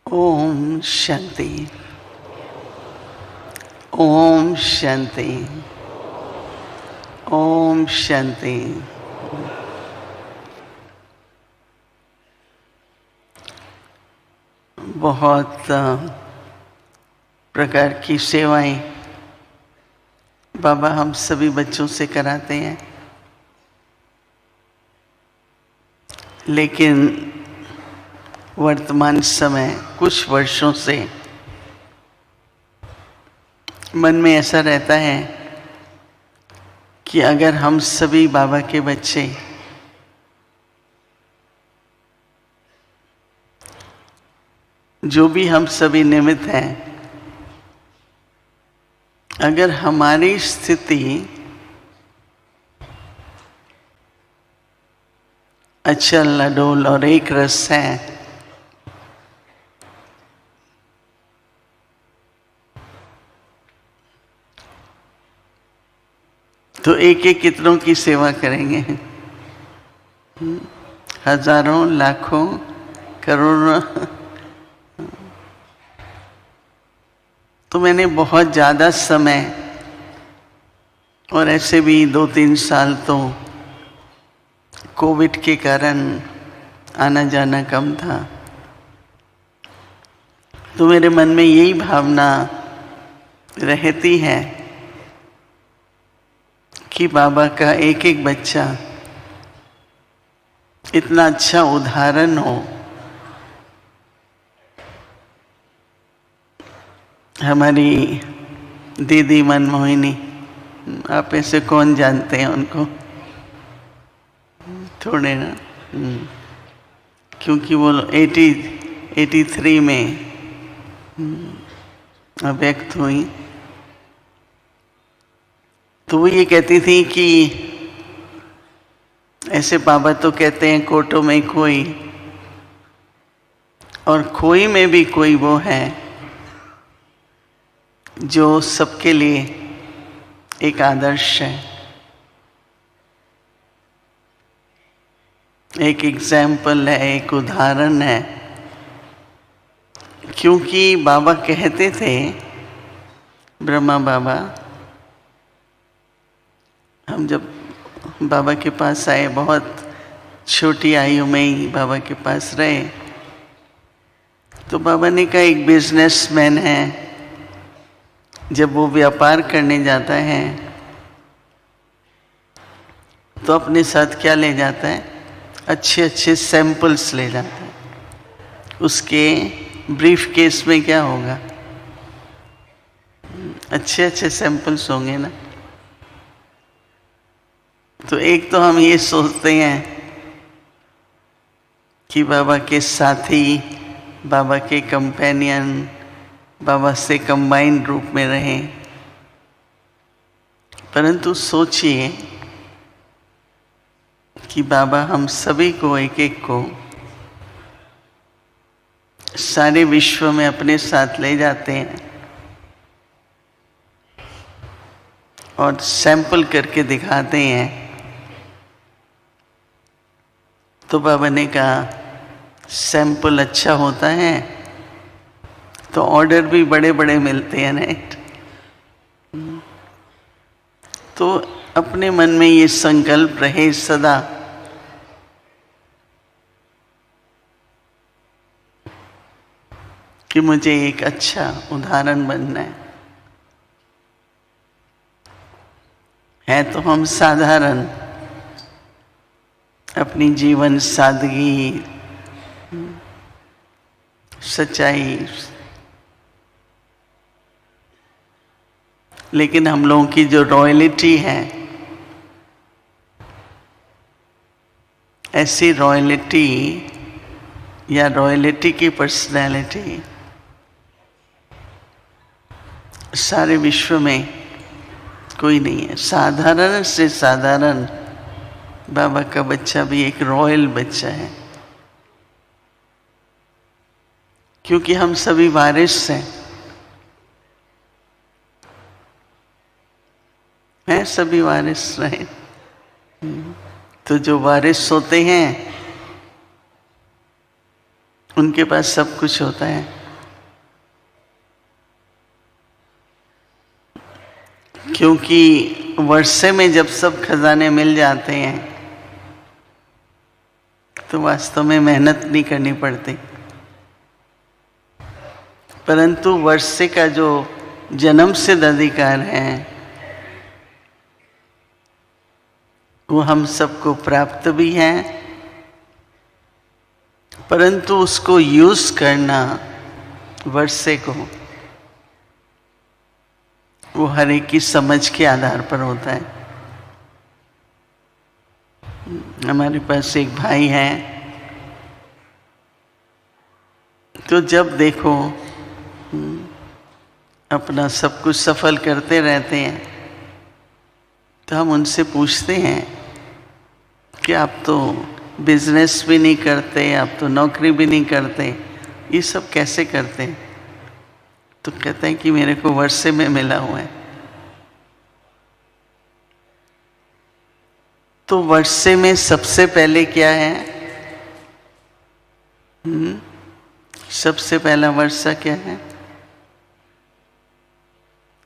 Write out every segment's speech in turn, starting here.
ओम शांति। ओम शांति। ओम शांति। बहुत प्रकार की सेवाएं बाबा हम सभी बच्चों से कराते हैं, लेकिन वर्तमान समय कुछ वर्षों से मन में ऐसा रहता है कि अगर हम सभी बाबा के बच्चे जो भी हम सभी निमित्त हैं, अगर हमारी स्थिति अचल अडोल और एक रस है, तो एक एक कितनों की सेवा करेंगे? हजारों, लाखों, करोड़ों। तो मैंने बहुत ज़्यादा समय, और ऐसे भी 2-3 साल तो कोविड के कारण आना जाना कम था, तो मेरे मन में यही भावना रहती है कि बाबा का एक एक बच्चा इतना अच्छा उदाहरण हो। हमारी दीदी मनमोहिनी, आप ऐसे कौन जानते हैं उनको? थोड़े ना, क्योंकि वो 83 में व्यक्त हुई। तो वो ये कहती थी कि ऐसे बाबा तो कहते हैं कोटों में कोई, और खोई में भी कोई वो है जो सबके लिए एक आदर्श है, एक एग्जाम्पल है, एक उदाहरण है। क्योंकि बाबा कहते थे, ब्रह्मा बाबा, हम जब बाबा के पास आए, बहुत छोटी आयु में ही बाबा के पास रहे, तो बाबा ने कहा एक बिजनेसमैन है, जब वो व्यापार करने जाता है तो अपने साथ क्या ले जाता है? अच्छे अच्छे सैंपल्स ले जाता है। उसके ब्रीफ केस में क्या होगा? अच्छे अच्छे सैंपल्स होंगे ना। तो एक तो हम ये सोचते हैं कि बाबा के साथी, बाबा के कंपेनियन, बाबा से कंबाइंड रूप में रहें, परंतु सोचिए कि बाबा हम सभी को, एक एक को, सारे विश्व में अपने साथ ले जाते हैं और सैंपल करके दिखाते हैं। तो बाबा ने कहा सैंपल अच्छा होता है तो ऑर्डर भी बड़े बड़े मिलते हैं, राइट? तो अपने मन में ये संकल्प रहे सदा कि मुझे एक अच्छा उदाहरण बनना है। तो हम साधारण, अपनी जीवन सादगी, सच्चाई, लेकिन हम लोगों की जो रॉयल्टी है, ऐसी रॉयल्टी या रॉयल्टी की पर्सनैलिटी सारे विश्व में कोई नहीं है। साधारण से साधारण बाबा का बच्चा भी एक रॉयल बच्चा है, क्योंकि हम सभी वारिस हैं सभी वारिस रहे। तो जो वारिस होते हैं उनके पास सब कुछ होता है। क्योंकि वर्षे में जब सब खजाने मिल जाते हैं तो वास्तव में मेहनत नहीं करनी पड़ती, परंतु वर्षे का जो जन्म सिद्ध अधिकार है वो हम सबको प्राप्त भी है, परंतु उसको यूज करना वर्षे को वो हर एक की समझ के आधार पर होता है। हमारे पास एक भाई है, तो जब देखो अपना सब कुछ सफल करते रहते हैं तो हम उनसे पूछते हैं कि आप तो बिजनेस भी नहीं करते, आप तो नौकरी भी नहीं करते, ये सब कैसे करते हैं? तो कहते हैं कि मेरे को वर्षे में मिला हुआ है। तो वर्षे में सबसे पहले क्या है? सबसे पहला वर्षा क्या है?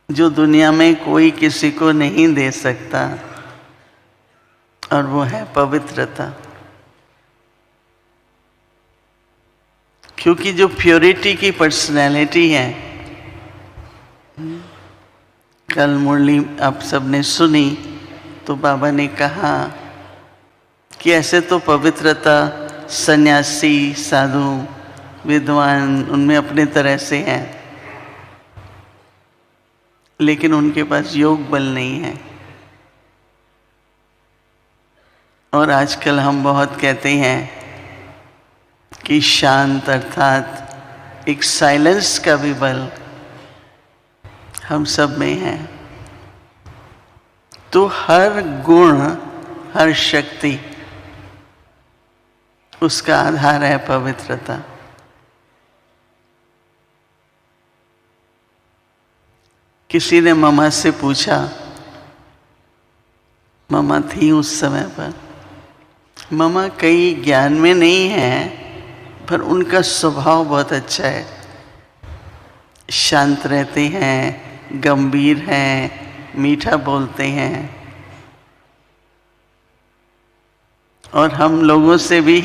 जो दुनिया में कोई किसी को नहीं दे सकता, और वो है पवित्रता। क्योंकि जो प्योरिटी की पर्सनैलिटी है, कल मुरली आप सबने सुनी तो बाबा ने कहा कि ऐसे तो पवित्रता सन्यासी, साधु, विद्वान उनमें अपने तरह से हैं, लेकिन उनके पास योग बल नहीं है। और आजकल हम बहुत कहते हैं कि शांत अर्थात एक साइलेंस का भी बल हम सब में है। तो हर गुण, हर शक्ति, उसका आधार है पवित्रता। किसी ने ममा से पूछा, ममा थी उस समय पर, ममा कई ज्ञान में नहीं है पर उनका स्वभाव बहुत अच्छा है, शांत रहते हैं, गंभीर हैं, मीठा बोलते हैं, और हम लोगों से भी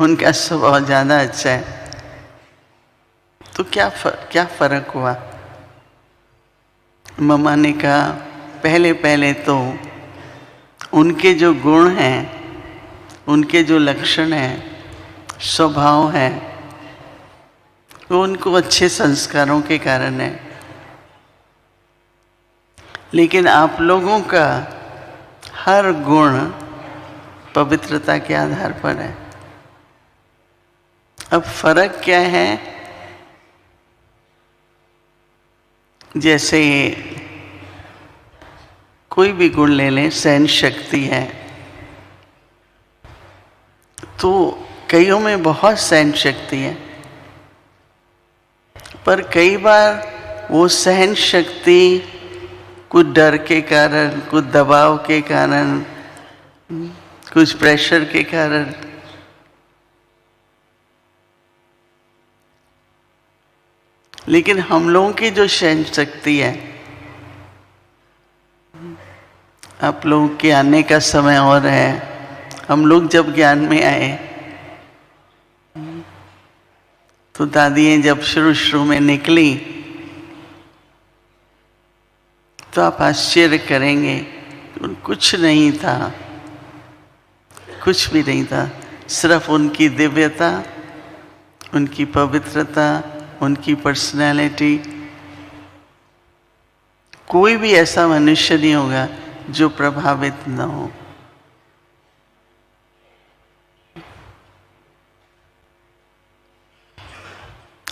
उनका स्वभाव ज़्यादा अच्छा है। तो क्या फर्क हुआ? मम्मा ने कहा पहले पहले तो उनके जो गुण हैं, उनके जो लक्षण हैं, स्वभाव है, वो उनको अच्छे संस्कारों के कारण है। लेकिन आप लोगों का हर गुण पवित्रता के आधार पर है। अब फर्क क्या है? जैसे कोई भी गुण ले लें, सहन शक्ति है, तो कईयों में बहुत सहन शक्ति है, पर कई बार वो सहन शक्ति कुछ डर के कारण, कुछ दबाव के कारण, कुछ प्रेशर के कारण लेकिन हम लोगों की जो सहन शक्ति है, आप लोगों के आने का समय और है। हम लोग जब ज्ञान में आए तो दादियाँ जब शुरू में निकली तो आप आश्चर्य करेंगे, कुछ नहीं था, कुछ भी नहीं था, सिर्फ उनकी दिव्यता, उनकी पवित्रता, उनकी पर्सनैलिटी। कोई भी ऐसा मनुष्य नहीं होगा जो प्रभावित न हो।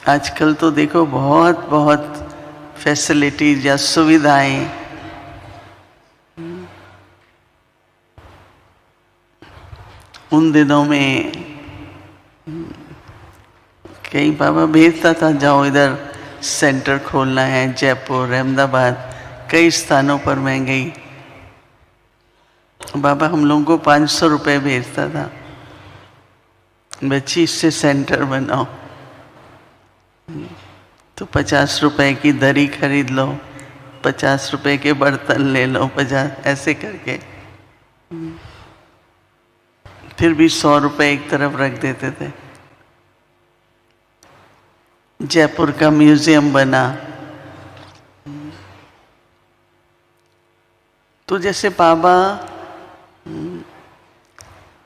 आजकल तो देखो बहुत बहुत फैसिलिटीज या सुविधाएं, उन दिनों में कई बाबा भेजता था, जाओ इधर सेंटर खोलना है, जयपुर, अहमदाबाद, कई स्थानों पर मैं गई। बाबा हम लोगों को 500 रुपये भेजता था, बच्ची इससे सेंटर बनाओ, तो 50 रुपए की दरी खरीद लो, 50 के बर्तन ले लो, 50 ऐसे करके। फिर भी 100 एक तरफ रख देते थे। जयपुर का म्यूजियम बना। तो जैसे बाबा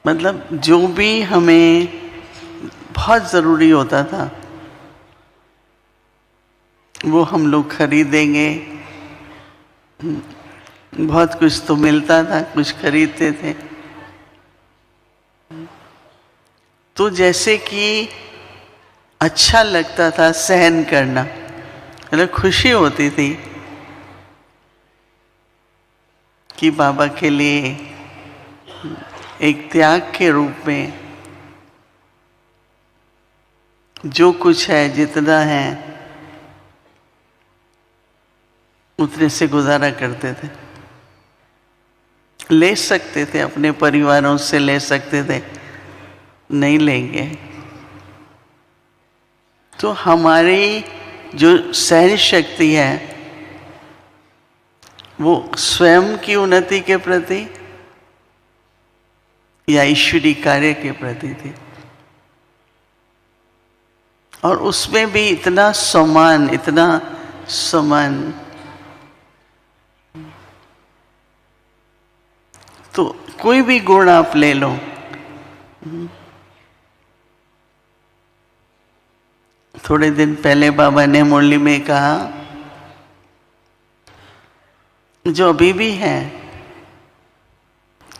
मतलब जो भी हमें बहुत ज़रूरी होता था वो हम लोग खरीदेंगे। बहुत कुछ तो मिलता था, कुछ खरीदते थे। तो जैसे कि अच्छा लगता था सहन करना, मतलब खुशी होती थी कि बाबा के लिए एक त्याग के रूप में जो कुछ है, जितना है, उतने से गुजारा करते थे। ले सकते थे, अपने परिवारों से ले सकते थे, नहीं लेंगे। तो हमारी जो सहन शक्ति है वो स्वयं की उन्नति के प्रति या ईश्वरी कार्य के प्रति थी। और उसमें भी इतना समान। तो कोई भी गुण आप ले लो, थोड़े दिन पहले बाबा ने मुरली में कहा, जो अभी भी है,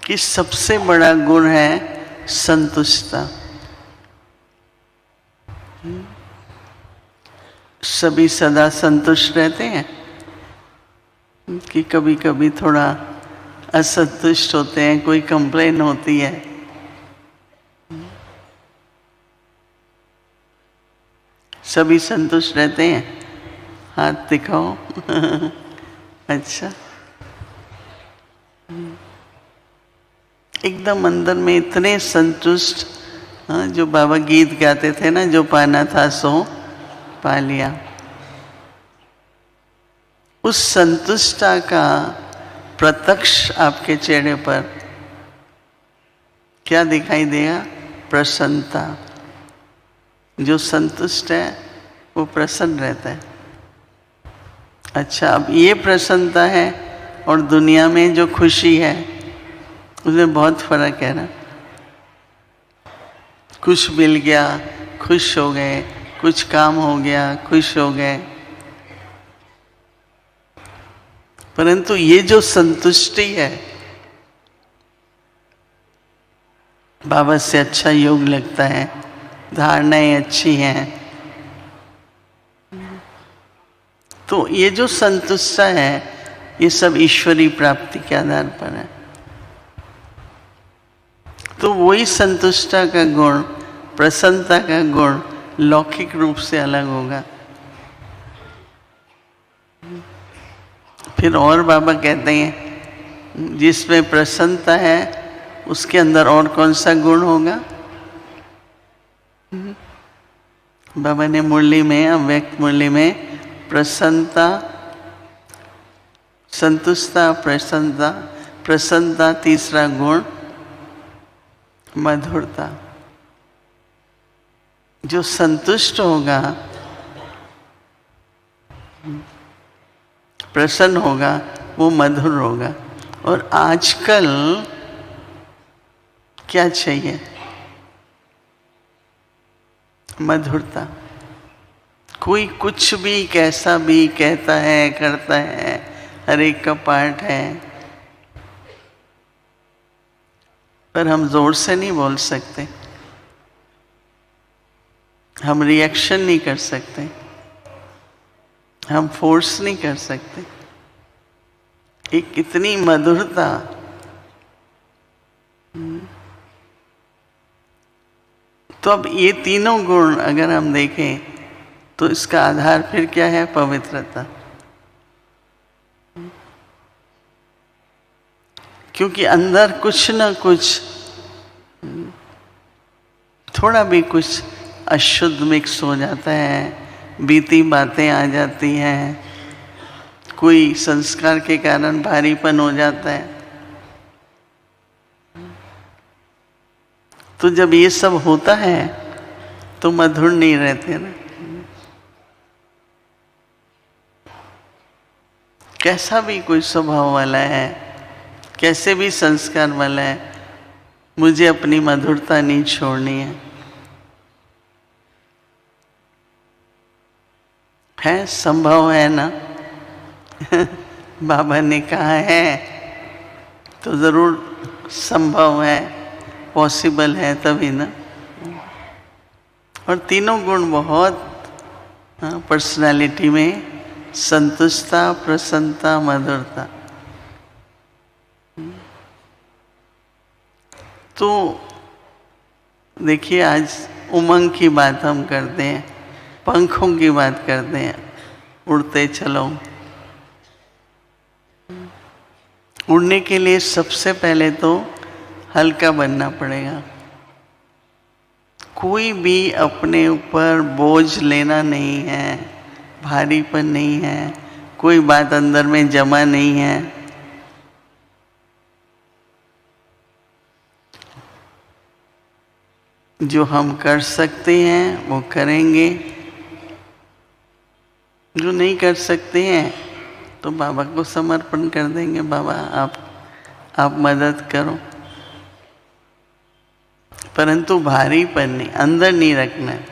कि सबसे बड़ा गुण है संतुष्टता। सभी सदा संतुष्ट रहते हैं कि कभी कभी थोड़ा असंतुष्ट होते हैं, कोई कंप्लेन होती है। सभी संतुष्ट रहते हैं? हाथ दिखाओ। अच्छा, एकदम अंदर में इतने संतुष्ट। हाँ, जो बाबा गीत गाते थे ना, जो पाना था सो पा लिया। उस संतुष्टता का प्रत्यक्ष आपके चेहरे पर क्या दिखाई देगा? प्रसन्नता। जो संतुष्ट है वो प्रसन्न रहता है। अच्छा, अब ये प्रसन्नता है और दुनिया में जो खुशी है उसमें बहुत फर्क है ना। कुछ मिल गया, खुश हो गए, कुछ काम हो गया, खुश हो गए। परंतु ये जो संतुष्टि है, बाबा से अच्छा योग लगता है, धारणाएं अच्छी हैं, तो ये जो संतुष्टता है ये सब ईश्वरी प्राप्ति के आधार पर है। तो वही संतुष्टता का गुण, प्रसन्नता का गुण लौकिक रूप से अलग होगा। फिर और बाबा कहते हैं जिसमें प्रसन्नता है उसके अंदर और कौन सा गुण होगा? बाबा ने मुरली में, अव्यक्त मुरली में प्रसन्नता, संतुष्टता, प्रसन्नता, तीसरा गुण मधुरता। जो संतुष्ट होगा, प्रसन्न होगा, वो मधुर होगा। और आजकल क्या चाहिए? मधुरता। कोई कुछ भी कैसा भी कहता है, करता है, हर एक का पार्ट है, पर हम जोर से नहीं बोल सकते, हम रिएक्शन नहीं कर सकते, हम फोर्स नहीं कर सकते। एक इतनी मधुरता। तो अब ये तीनों गुण अगर हम देखें तो इसका आधार फिर क्या है? पवित्रता। क्योंकि अंदर कुछ न कुछ, थोड़ा भी कुछ अशुद्ध मिक्स हो जाता है, बीती बातें आ जाती हैं, कोई संस्कार के कारण भारीपन हो जाता है। तो जब ये सब होता है तो मधुर नहीं रहते ना। कैसा भी कोई स्वभाव वाला है, कैसे भी संस्कार वाला है, मुझे अपनी मधुरता नहीं छोड़नी है संभव है ना। बाबा ने कहा है तो जरूर संभव है, पॉसिबल है तभी ना। और तीनों गुण बहुत पर्सनालिटी में, संतुष्टता, प्रसन्नता, मधुरता। तो देखिए आज उमंग की बात हम करते हैं, पंखों की बात करते हैं, उड़ते चलो। उड़ने के लिए सबसे पहले तो हल्का बनना पड़ेगा। कोई भी अपने ऊपर बोझ लेना नहीं है, भारीपन नहीं है, कोई बात अंदर में जमा नहीं है। जो हम कर सकते हैं वो करेंगे, जो नहीं कर सकते हैं तो बाबा को समर्पण कर देंगे। बाबा आप मदद करो, परंतु भारीपन नहीं, अंदर नहीं रखना है।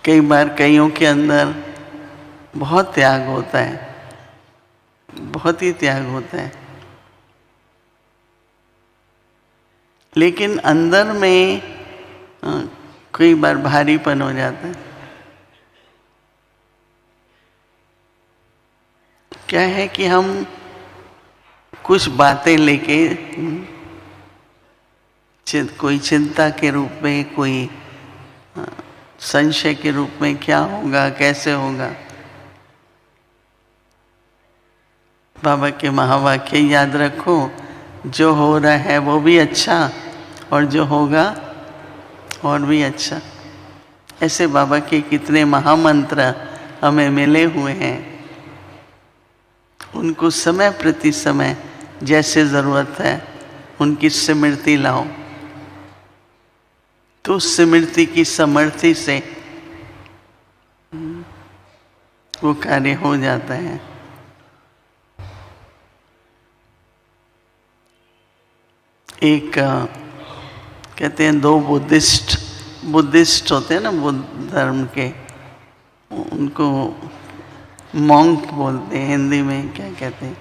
कई बार कईयों के अंदर बहुत त्याग होता है, बहुत ही त्याग होता है, लेकिन अंदर में कई बार भारीपन हो जाता है। क्या है कि हम कुछ बातें लेके कोई चिंता के रूप में, कोई संशय के रूप में, क्या होगा, कैसे होगा। बाबा के महावाक्य याद रखो, जो हो रहा है वो भी अच्छा और जो होगा और भी अच्छा। ऐसे बाबा के कितने महामंत्र हमें मिले हुए हैं। उनको समय प्रति समय जैसे ज़रूरत है उनकी स्मृति लाओ, तो उस स्मृति की समर्थि से वो कार्य हो जाता है। एक कहते हैं दो बुद्धिस्ट होते हैं ना, बुद्ध धर्म के, उनको मॉन्क बोलते हैं, हिंदी में क्या कहते हैं।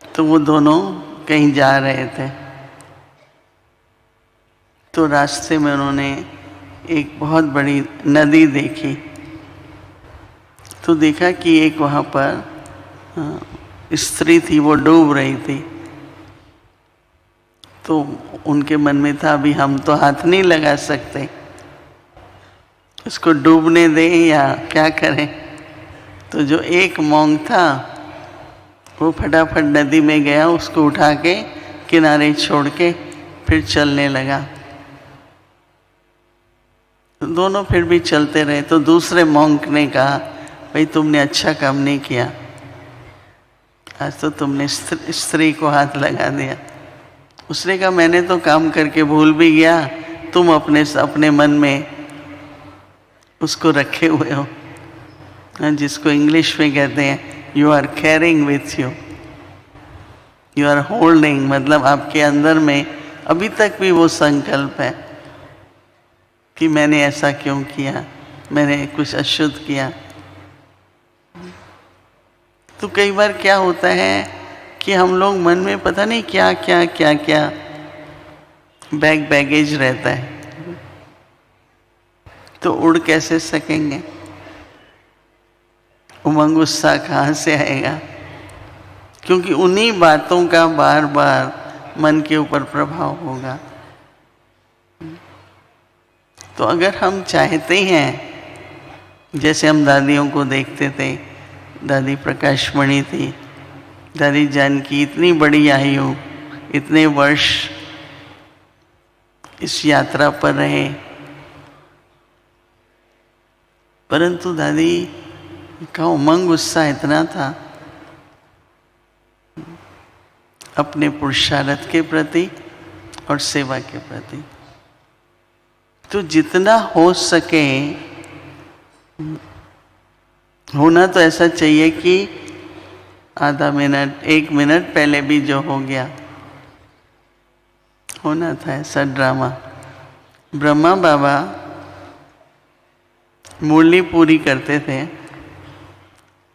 तो वो दोनों कहीं जा रहे थे, तो रास्ते में उन्होंने एक बहुत बड़ी नदी देखी। तो देखा कि एक वहाँ पर स्त्री थी, वो डूब रही थी। तो उनके मन में था अभी हम तो हाथ नहीं लगा सकते, उसको डूबने दें या क्या करें। तो जो एक मॉन्क था वो फटाफट नदी में गया, उसको उठा के किनारे छोड़ के फिर चलने लगा। तो दोनों फिर भी चलते रहे। तो दूसरे मॉन्क ने कहा, भाई तुमने अच्छा काम नहीं किया, आज तो तुमने स्त्री को हाथ लगा दिया। उसने कहा मैंने तो काम करके भूल भी गया, तुम अपने मन में उसको रखे हुए हो, जिसको इंग्लिश में कहते हैं you are carrying with you are holding. मतलब आपके अंदर में अभी तक भी वो संकल्प है कि मैंने ऐसा क्यों किया, मैंने कुछ अशुद्ध किया। तो कई बार क्या होता है कि हम लोग मन में पता नहीं क्या क्या क्या क्या बैगेज रहता है, तो उड़ कैसे सकेंगे, उमंग उत्साह कहाँ से आएगा? क्योंकि उन्हीं बातों का बार बार मन के ऊपर प्रभाव होगा। तो अगर हम चाहते हैं, जैसे हम दादियों को देखते थे, दादी प्रकाशमणि थी, दादी जानकी इतनी बड़ी आयु, इतने वर्ष इस यात्रा पर रहे, परंतु दादी का उमंग उत्साह इतना था अपने पुरुषार्थ के प्रति और सेवा के प्रति। तो जितना हो सके होना तो ऐसा चाहिए कि आधा मिनट 1 मिनट पहले भी जो हो गया होना था ऐसा ड्रामा। ब्रह्मा बाबा मुरली पूरी करते थे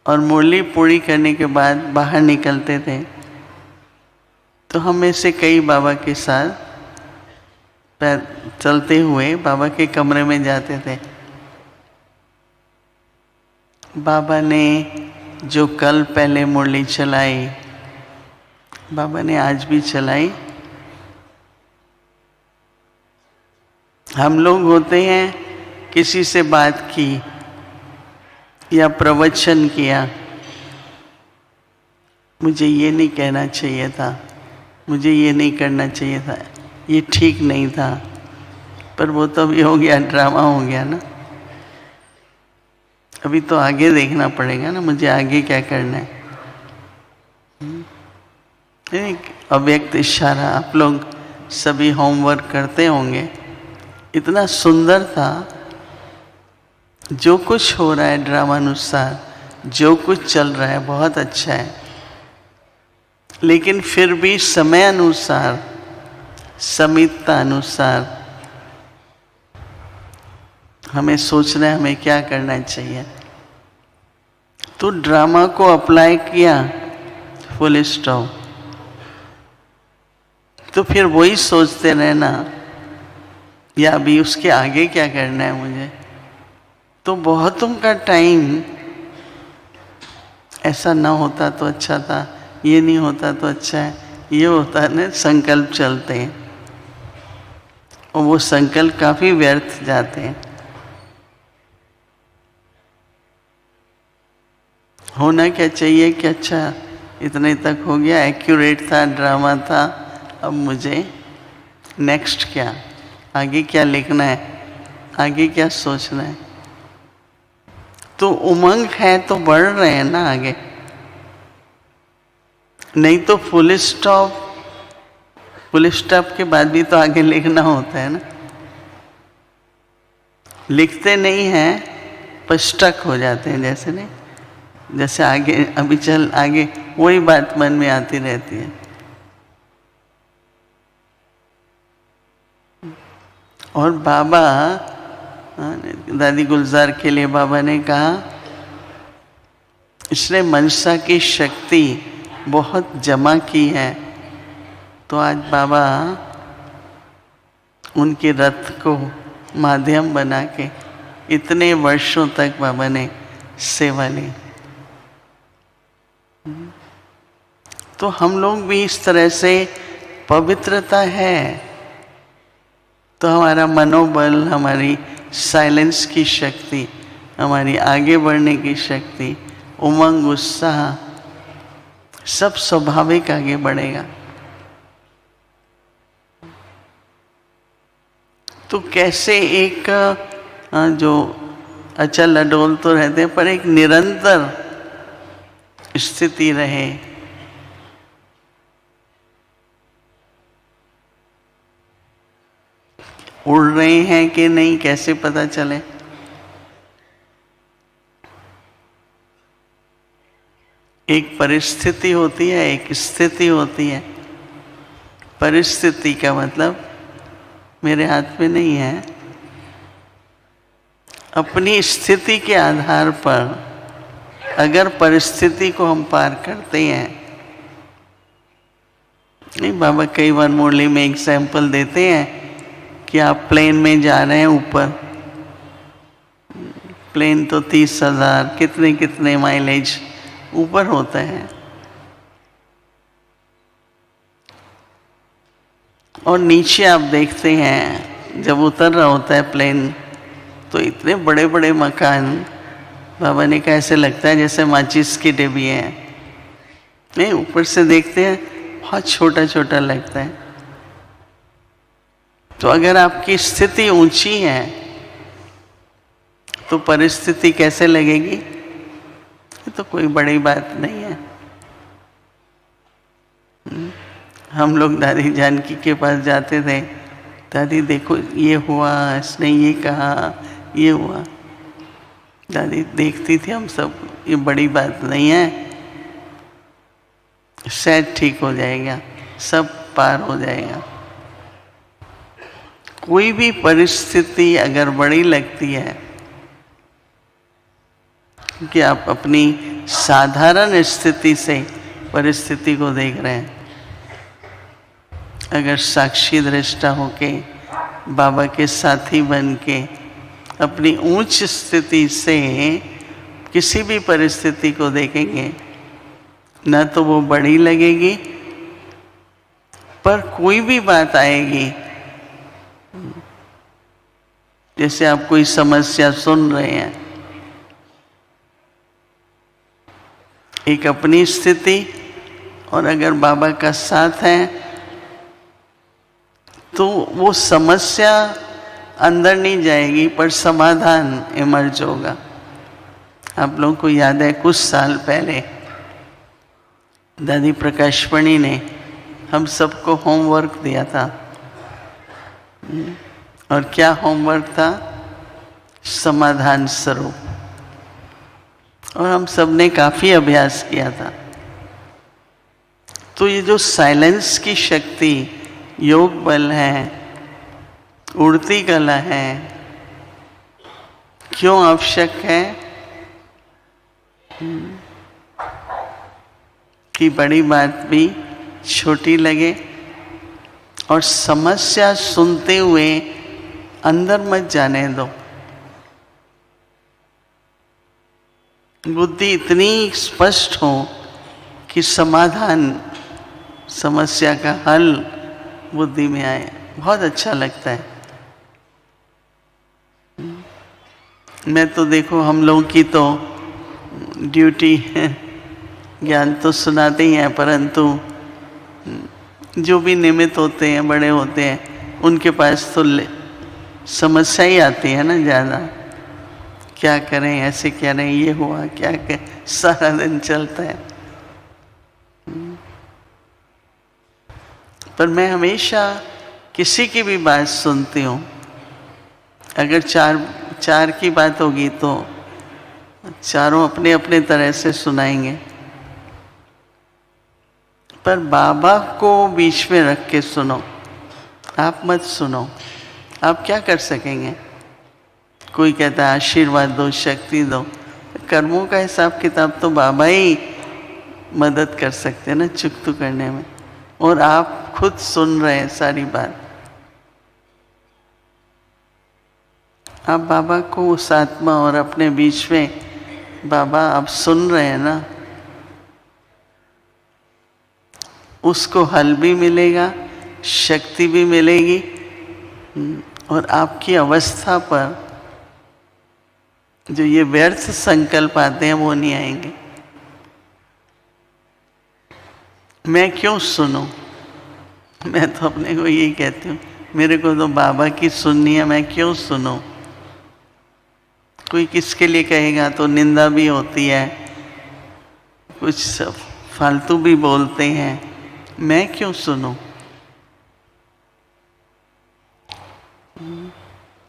और मुरली पूरी करने के बाद बाहर निकलते थे तो हम में से कई बाबा के साथ पैर चलते हुए बाबा के कमरे में जाते थे। बाबा ने जो कल पहले मुरली चलाई बाबा ने आज भी चलाई। हम लोग होते हैं किसी से बात की या प्रवचन किया, मुझे ये नहीं कहना चाहिए था, मुझे ये नहीं करना चाहिए था, ये ठीक नहीं था, पर वो तो अभी हो गया, ड्रामा हो गया ना। अभी तो आगे देखना पड़ेगा ना, मुझे आगे क्या करना है। एक अव्यक्त इशारा आप लोग सभी होमवर्क करते होंगे, इतना सुंदर था। जो कुछ हो रहा है ड्रामानुसार, जो कुछ चल रहा है बहुत अच्छा है, लेकिन फिर भी समय अनुसार, समीपता अनुसार हमें सोचना है हमें क्या करना चाहिए। तो ड्रामा को अप्लाई किया, फुल स्टॉप। तो फिर वही सोचते रहना या अभी उसके आगे क्या करना है मुझे। तो बहुतों का टाइम ऐसा ना होता तो अच्छा था, ये नहीं होता तो अच्छा है, ये होता है ना, संकल्प चलते हैं और वो संकल्प काफी व्यर्थ जाते हैं। होना क्या चाहिए कि अच्छा इतने तक हो गया, एक्यूरेट था, ड्रामा था, अब मुझे नेक्स्ट क्या, आगे क्या लिखना है, आगे क्या सोचना है। तो उमंग है तो बढ़ रहे हैं ना आगे, नहीं तो फुल स्टॉप के बाद भी तो आगे लिखना होता है ना। लिखते नहीं हैं पर स्टक हो जाते हैं, जैसे नहीं, जैसे आगे अभी चल आगे वही बात मन में आती रहती है। और बाबा, दादी गुलजार के लिए बाबा ने कहा इसने मनसा की शक्ति बहुत जमा की है। तो आज बाबा उनके रथ को माध्यम बना के इतने वर्षों तक बाबा ने सेवा ली। तो हम लोग भी इस तरह से, पवित्रता है तो हमारा मनोबल, हमारी साइलेंस की शक्ति, हमारी आगे बढ़ने की शक्ति, उमंग, उत्साह सब स्वाभाविक आगे बढ़ेगा। तो कैसे एक जो अचल अडोल तो रहते हैं पर एक निरंतर स्थिति रहे। उड़ रहे हैं कि नहीं कैसे पता चले। एक परिस्थिति होती है, एक स्थिति होती है। परिस्थिति का मतलब मेरे हाथ में नहीं है। अपनी स्थिति के आधार पर अगर परिस्थिति को हम पार करते हैं, नहीं बाबा कई बार मुरली में एग्जाम्पल देते हैं कि आप प्लेन में जा रहे हैं, ऊपर प्लेन तो 30,000 कितने कितने माइलेज ऊपर होता है, और नीचे आप देखते हैं जब उतर रहा होता है प्लेन तो इतने बड़े बड़े मकान, बाबा ने कहा ऐसे लगता है जैसे माचिस की डिब्बी है। नहीं, ऊपर से देखते हैं बहुत छोटा छोटा लगता है। तो अगर आपकी स्थिति ऊंची है तो परिस्थिति कैसे लगेगी? ये तो कोई बड़ी बात नहीं है। हम लोग दादी जानकी के पास जाते थे, दादी देखो ये हुआ, इसने ये कहा, ये हुआ। दादी देखती थी हम सब, ये बड़ी बात नहीं है, शायद ठीक हो जाएगा, सब पार हो जाएगा। कोई भी परिस्थिति अगर बड़ी लगती है कि आप अपनी साधारण स्थिति से परिस्थिति को देख रहे हैं, अगर साक्षी दृष्टा होके बाबा के साथी बन के अपनी ऊंच स्थिति से किसी भी परिस्थिति को देखेंगे, न तो वो बड़ी लगेगी, पर कोई भी बात आएगी, जैसे आप कोई समस्या सुन रहे हैं, एक अपनी स्थिति और अगर बाबा का साथ है तो वो समस्या अंदर नहीं जाएगी, पर समाधान इमर्ज होगा। आप लोगों को याद है कुछ साल पहले दादी प्रकाशमणि ने हम सबको होमवर्क दिया था, और क्या होमवर्क था? समाधान स्वरूप। और हम सब ने काफी अभ्यास किया था। तो ये जो साइलेंस की शक्ति, योग बल है, उड़ती कला है, क्यों आवश्यक है? कि बड़ी बात भी छोटी लगे, और समस्या सुनते हुए अंदर मत जाने दो। बुद्धि इतनी स्पष्ट हो कि समाधान, समस्या का हल बुद्धि में आए, बहुत अच्छा लगता है। मैं तो देखो हम लोगों की तो ड्यूटी ज्ञान तो सुनाते ही हैं, परंतु जो भी निमित्त होते हैं, बड़े होते हैं, उनके पास तो समस्या ही आती है ना ज़्यादा। क्या करें, ऐसे क्या नहीं, ये हुआ, क्या करें, सारा दिन चलता है। पर मैं हमेशा किसी की भी बात सुनती हूँ, अगर चार की बात होगी तो चारों अपने अपने तरह से सुनाएंगे, पर बाबा को बीच में रख के सुनो, आप मत सुनो। आप क्या कर सकेंगे? कोई कहता है आशीर्वाद दो, शक्ति दो, कर्मों का हिसाब किताब तो बाबा ही मदद कर सकते हैं ना चुकतू करने में, और आप खुद सुन रहे हैं सारी बात। आप बाबा को उस आत्मा और अपने बीच में, बाबा आप सुन रहे हैं ना, उसको हल भी मिलेगा, शक्ति भी मिलेगी, और आपकी अवस्था पर जो ये व्यर्थ संकल्प आते हैं वो नहीं आएंगे। मैं क्यों सुनूं? मैं तो अपने को यही कहती हूँ, मेरे को तो बाबा की सुननी है, मैं क्यों सुनूं? कोई किसके लिए कहेगा तो निंदा भी होती है, कुछ फालतू भी बोलते हैं, मैं क्यों सुनूं?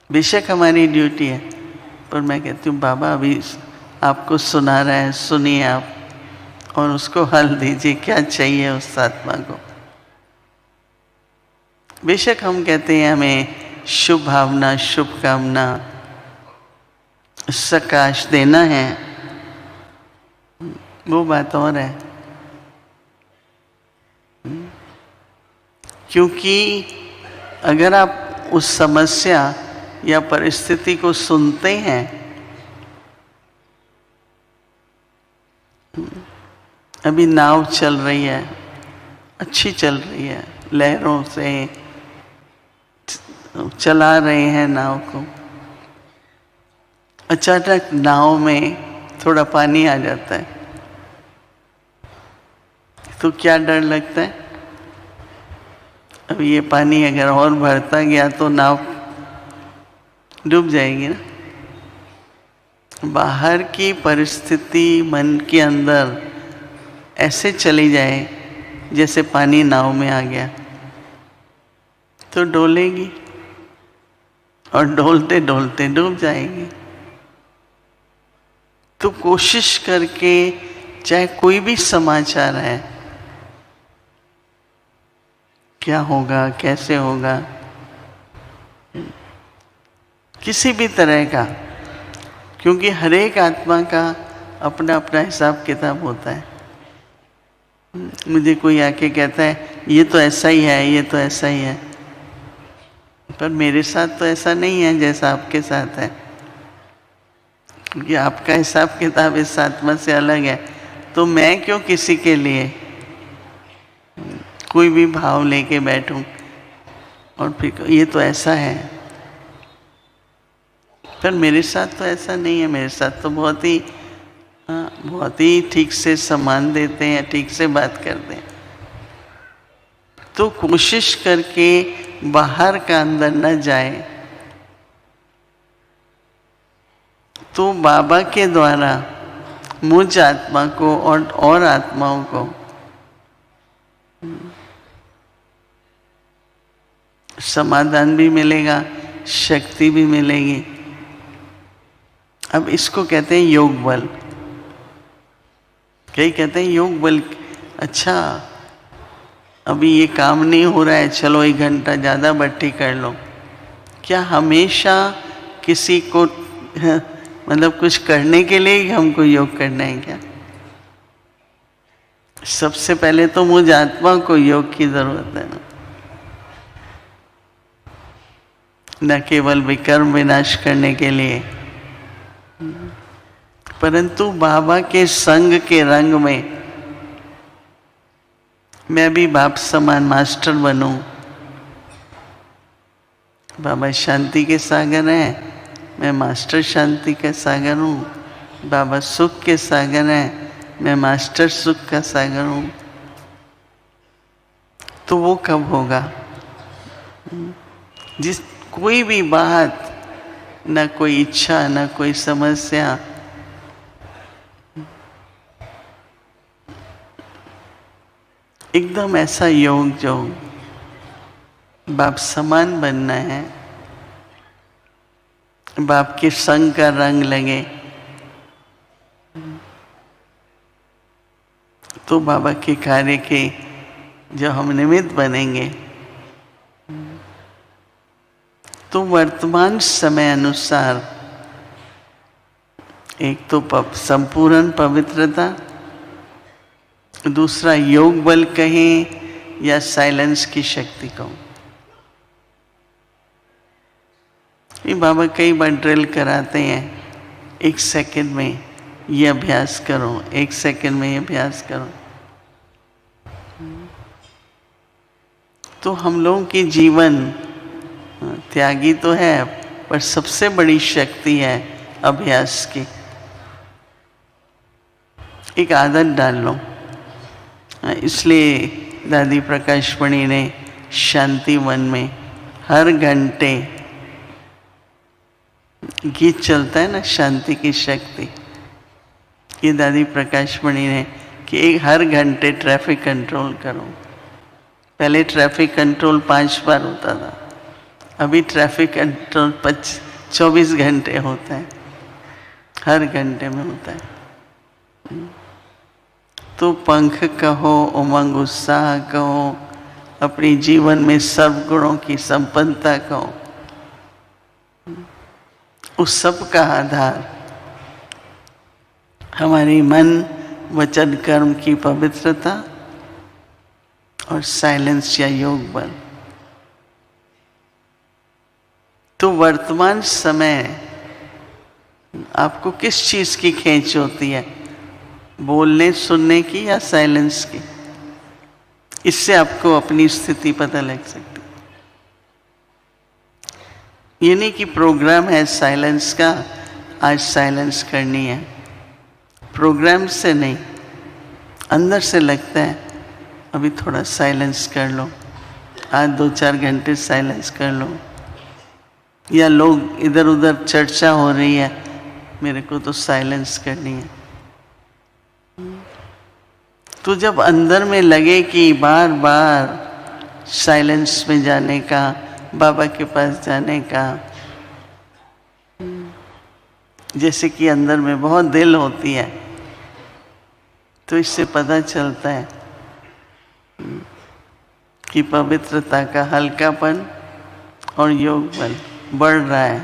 बेशक हमारी ड्यूटी है, पर मैं कहती हूँ बाबा अभी आपको सुना रहा है, सुनिए आप, और उसको हल दीजिए, क्या चाहिए उस आत्मा को। बेशक हम कहते हैं हमें शुभ भावना, शुभकामना, सकाश देना है, वो बात और है। क्योंकि अगर आप उस समस्या या परिस्थिति को सुनते हैं, अभी नाव चल रही है, अच्छी चल रही है, लहरों से चला रहे हैं नाव को, अचानक नाव में थोड़ा पानी आ जाता है, तो क्या डर लगता है? अब ये पानी अगर और बढ़ता गया तो नाव डूब जाएगी ना। बाहर की परिस्थिति मन के अंदर ऐसे चली जाए जैसे पानी नाव में आ गया तो डोलेगी और डोलते डोलते डूब जाएगी। तो कोशिश करके चाहे कोई भी समाचार है, क्या होगा कैसे होगा, किसी भी तरह का, क्योंकि हर एक आत्मा का अपना अपना हिसाब किताब होता है। मुझे कोई आके कहता है ये तो ऐसा ही है, ये तो ऐसा ही है, पर मेरे साथ तो ऐसा नहीं है जैसा आपके साथ है, क्योंकि आपका हिसाब किताब इस आत्मा से अलग है। तो मैं क्यों किसी के लिए कोई भी भाव लेके बैठूं और फिर ये तो ऐसा है, पर मेरे साथ तो ऐसा नहीं है, मेरे साथ तो बहुत ही ठीक से सम्मान देते हैं, ठीक से बात करते हैं। तो कोशिश करके बाहर का अंदर न जाए, तो बाबा के द्वारा मुझ आत्मा को और आत्माओं को समाधान भी मिलेगा, शक्ति भी मिलेगी। अब इसको कहते हैं योग बल। कई कहते हैं योग बल, अच्छा अभी ये काम नहीं हो रहा है, चलो 1 घंटा ज़्यादा भट्टी कर लो। क्या हमेशा किसी को मतलब कुछ करने के लिए ही हमको योग करना है क्या? सबसे पहले तो मुझ आत्मा को योग की जरूरत है न केवल विकर्म विनाश करने के लिए, परंतु बाबा के संग के रंग में मैं भी बाप समान मास्टर बनूं। बाबा शांति के सागर हैं, मैं मास्टर शांति का सागर हूँ। बाबा सुख के सागर हैं, मैं मास्टर सुख का सागर हूँ। तो वो कब होगा? जिस कोई भी बात, न कोई इच्छा न कोई समस्या, एकदम ऐसा योग जो बाप समान बनना है, बाप के संग का रंग लगे, तो बाबा के कार्य के जो हम निमित्त बनेंगे, तो वर्तमान समय अनुसार एक तो संपूर्ण पवित्रता, दूसरा योग बल कहें या साइलेंस की शक्ति कहूं। ये बाबा कई बार ड्रिल कराते हैं, 1 सेकंड में ये अभ्यास करो, 1 सेकंड में ये अभ्यास करो। तो हम लोगों की जीवन त्यागी तो है, पर सबसे बड़ी शक्ति है अभ्यास की। एक आदत डाल लो। इसलिए दादी प्रकाशमणि ने शांति वन में हर घंटे गीत चलता है ना, शांति की शक्ति, ये दादी प्रकाशमणि ने कि हर घंटे ट्रैफिक कंट्रोल करो। पहले ट्रैफिक कंट्रोल 5 बार होता था, अभी ट्रैफिक कंट्रोल 24 घंटे होता है, हर घंटे में होता है। तो पंख कहो, उमंग उत्साह कहो, अपनी जीवन में सब गुणों की संपन्नता कहो, उस सब का आधार हमारी मन वचन कर्म की पवित्रता और साइलेंस या योग बल। तो वर्तमान समय आपको किस चीज की खींच होती है, बोलने सुनने की या साइलेंस की? इससे आपको अपनी स्थिति पता लग सकती। ये नहीं कि प्रोग्राम है साइलेंस का, आज साइलेंस करनी है, प्रोग्राम से नहीं, अंदर से लगता है अभी थोड़ा साइलेंस कर लो, आज 2-4 घंटे साइलेंस कर लो। या लोग इधर उधर चर्चा हो रही है मेरे को तो साइलेंस करनी है। तो जब अंदर में लगे कि बार बार साइलेंस में जाने का, बाबा के पास जाने का, जैसे कि अंदर में बहुत दिल होती है, तो इससे पता चलता है कि पवित्रता का हल्कापन और योग बल बढ़ रहा है।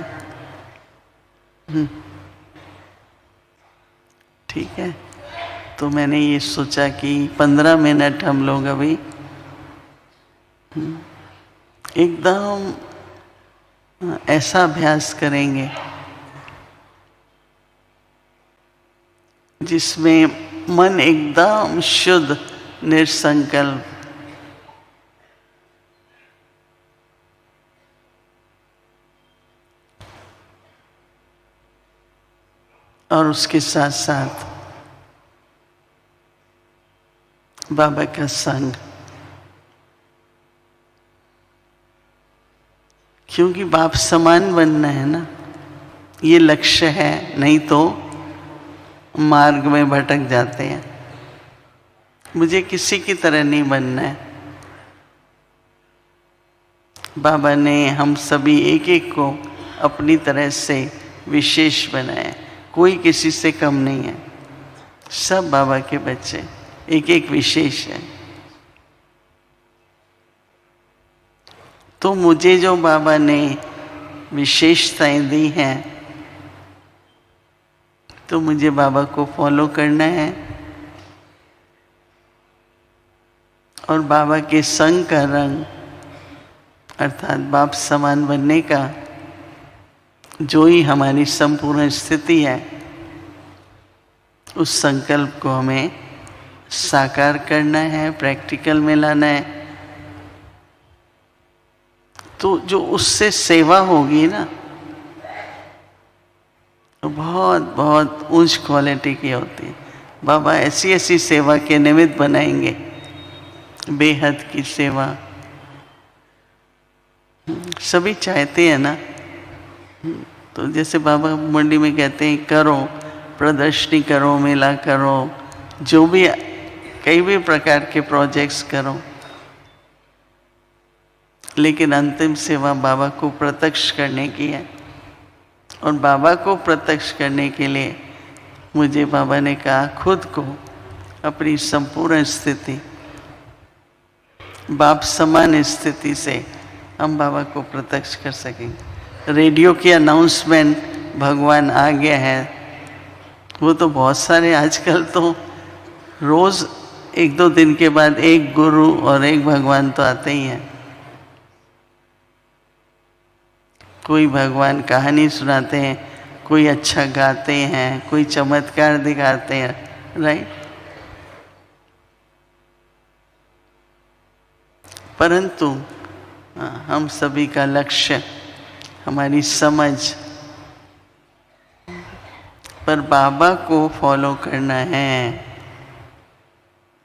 ठीक है, तो मैंने ये सोचा कि 15 मिनट हम लोग अभी एकदम ऐसा अभ्यास करेंगे जिसमें मन एकदम शुद्ध, निसंकल्प, और उसके साथ साथ बाबा का संग, क्योंकि बाप समान बनना है ना, ये लक्ष्य है, नहीं तो मार्ग में भटक जाते हैं। मुझे किसी की तरह नहीं बनना है। बाबा ने हम सभी एक एक को अपनी तरह से विशेष बनाया, कोई किसी से कम नहीं है। सब बाबा के बच्चे एक एक विशेष है। तो मुझे जो बाबा ने विशेषताएं दी हैं, तो मुझे बाबा को फॉलो करना है और बाबा के संग का रंग अर्थात बाप समान बनने का जो ही हमारी संपूर्ण स्थिति है, उस संकल्प को हमें साकार करना है, प्रैक्टिकल में लाना है। तो जो उससे सेवा होगी ना, तो बहुत बहुत उच्च क्वालिटी की होती है। बाबा ऐसी ऐसी सेवा के निमित्त बनाएंगे, बेहद की सेवा। सभी चाहते हैं ना, तो जैसे बाबा मंडी में कहते हैं करो, प्रदर्शनी करो, मेला करो, जो भी कई भी प्रकार के प्रोजेक्ट्स करो, लेकिन अंतिम सेवा बाबा को प्रत्यक्ष करने की है। और बाबा को प्रत्यक्ष करने के लिए मुझे बाबा ने कहा खुद को अपनी संपूर्ण स्थिति, बाप समान स्थिति से हम बाबा को प्रत्यक्ष कर सकेंगे। रेडियो की अनाउंसमेंट भगवान आ गया है, वो तो बहुत सारे आजकल तो रोज़ 1-2 दिन के बाद एक गुरु और एक भगवान तो आते ही हैं। कोई भगवान कहानी सुनाते हैं, कोई अच्छा गाते हैं, कोई चमत्कार दिखाते हैं, राइट। परंतु हम सभी का लक्ष्य, हमारी समझ पर बाबा को फॉलो करना है,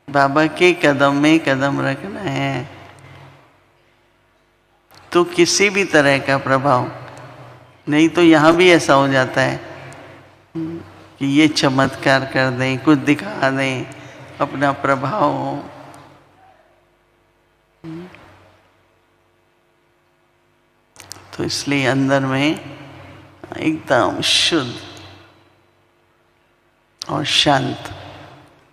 बाबा के कदम में कदम रखना है। तो किसी भी तरह का प्रभाव नहीं, तो यहाँ भी ऐसा हो जाता है कि ये चमत्कार कर दें, कुछ दिखा दें, अपना प्रभाव हो। तो इसलिए अंदर में एकदम शुद्ध और शांत